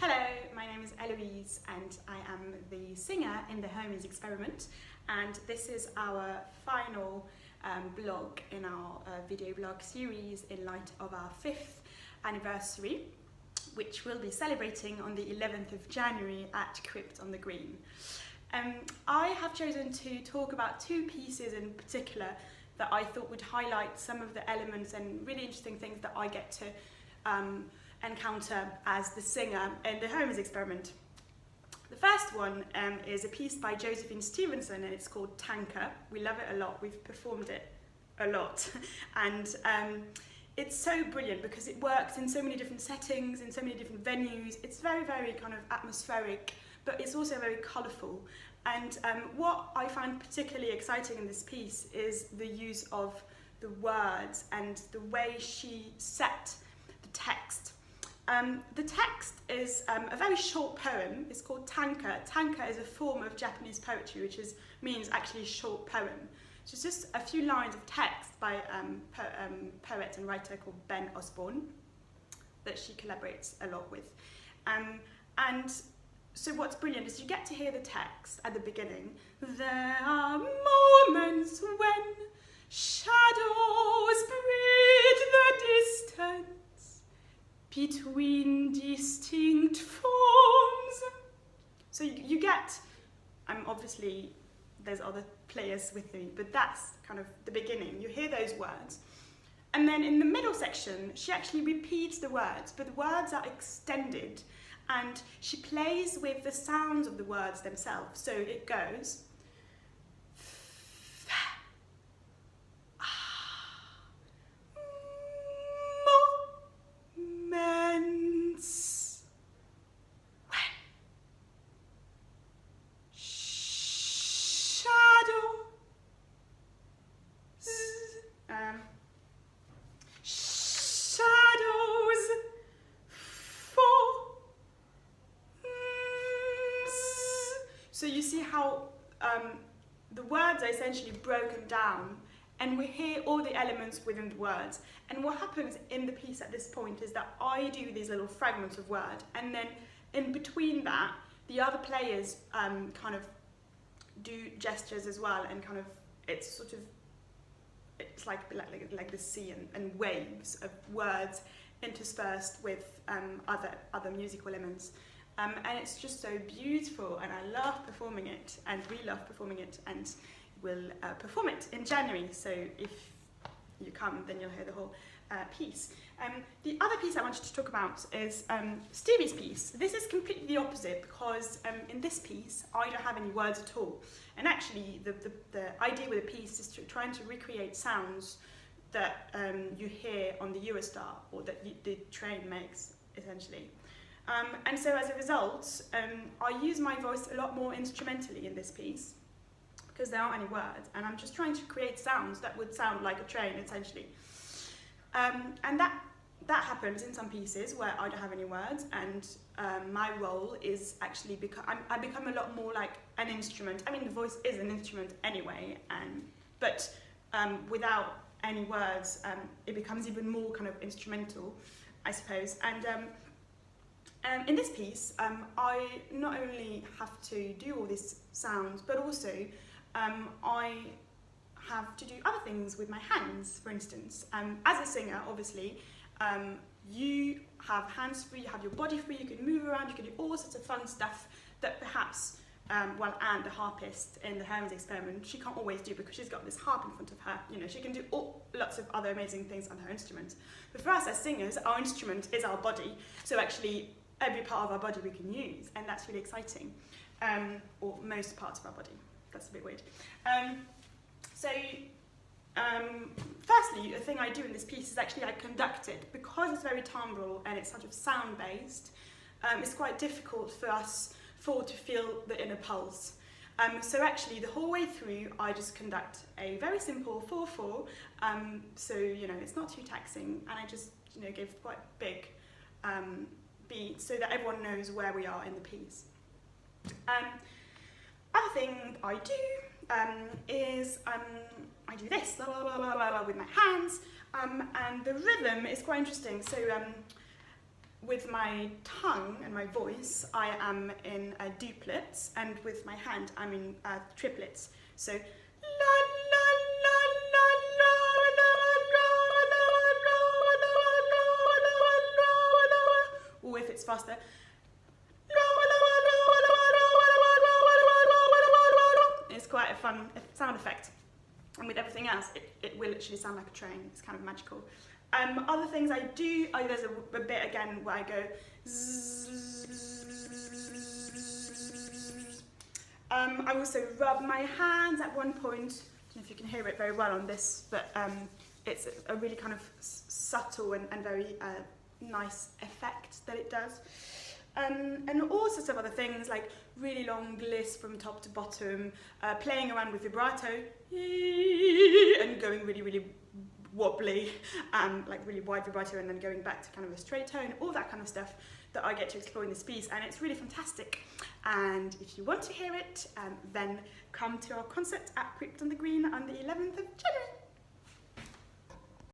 Hello, my name is Héloïse and I am the singer in the Hermes Experiment, and this is our final blog in our video blog series in light of our 5th anniversary, which we'll be celebrating on the 11th of January at Crypt on the Green. I have chosen to talk about two pieces in particular that I thought would highlight some of the elements and really interesting things that I get to encounter as the singer in the Hermes Experiment. The first one is a piece by Josephine Stephenson, and it's called Tanka. We love it a lot, we've performed it a lot, and it's so brilliant because it works in so many different settings, in so many different venues. It's very, very kind of atmospheric, but it's also very colourful. And what I find particularly exciting in this piece is the use of the words and the way she set the text. The text is a very short poem. It's called Tanka. Tanka is a form of Japanese poetry, which means actually short poem. So it's just a few lines of text by poet and writer called Ben Osborne that she collaborates a lot with. And so what's brilliant is you get to hear the text at the beginning. There are moments when shadows bridge the distance between distinct forms. So you get, obviously there's other players with me, but that's kind of the beginning. You hear those words. And then in the middle section, she actually repeats the words, but the words are extended, and she plays with the sounds of the words themselves. So it goes, so you see how the words are essentially broken down, and we hear all the elements within the words. And what happens in the piece at this point is that I do these little fragments of word, and then in between that, the other players kind of do gestures as well, and kind of it's like the sea and waves of words interspersed with other musical elements. And it's just so beautiful, and I love performing it, and we love performing it, and we'll perform it in January. So if you come, then you'll hear the whole piece. The other piece I wanted to talk about is Stevie's piece. This is completely the opposite, because in this piece, I don't have any words at all. And actually, the idea with the piece is trying to recreate sounds that you hear on the Eurostar, or that the train makes, essentially. And so as a result, I use my voice a lot more instrumentally in this piece, because there aren't any words, and I'm just trying to create sounds that would sound like a train, essentially. And that happens in some pieces where I don't have any words, and my role is actually I become a lot more like an instrument. I mean, the voice is an instrument anyway, but without any words, it becomes even more kind of instrumental, I suppose. And in this piece, I not only have to do all these sounds, but also I have to do other things with my hands, for instance. As a singer, obviously, you have hands free, you have your body free, you can move around, you can do all sorts of fun stuff that perhaps, Anne, the harpist in the Hermes Experiment, she can't always do, because she's got this harp in front of her. You know, she can do lots of other amazing things on her instrument. But for us as singers, our instrument is our body, so actually every part of our body we can use, and that's really exciting. Or most parts of our body. That's a bit weird. Firstly, the thing I do in this piece is actually I conduct it. Because it's very timbral and it's sort of sound-based, it's quite difficult for us to feel the inner pulse. So actually, the whole way through, I just conduct a very simple 4/4. So, it's not too taxing, and I just, give quite big beats so that everyone knows where we are in the piece. Other thing I do is I do this blah, blah, blah, blah, blah, with my hands, and the rhythm is quite interesting. So with my tongue and my voice, I am in duplets, and with my hand, I'm in triplets. So, la la la la la la, or if it's faster, it's quite a fun sound effect. And with everything else, it will literally sound like a train. It's kind of magical. Other things I do, there's a bit again where I go I also rub my hands at one point. I don't know if you can hear it very well on this, but it's a really kind of subtle and very nice effect that it does. And all sorts of other things, like really long gliss from top to bottom, playing around with vibrato, and going really, really wobbly, like really wide vibrato, and then going back to kind of a straight tone, all that kind of stuff that I get to explore in this piece, and it's really fantastic. And if you want to hear it, then come to our concert at Crypt on the Green on the 11th of January.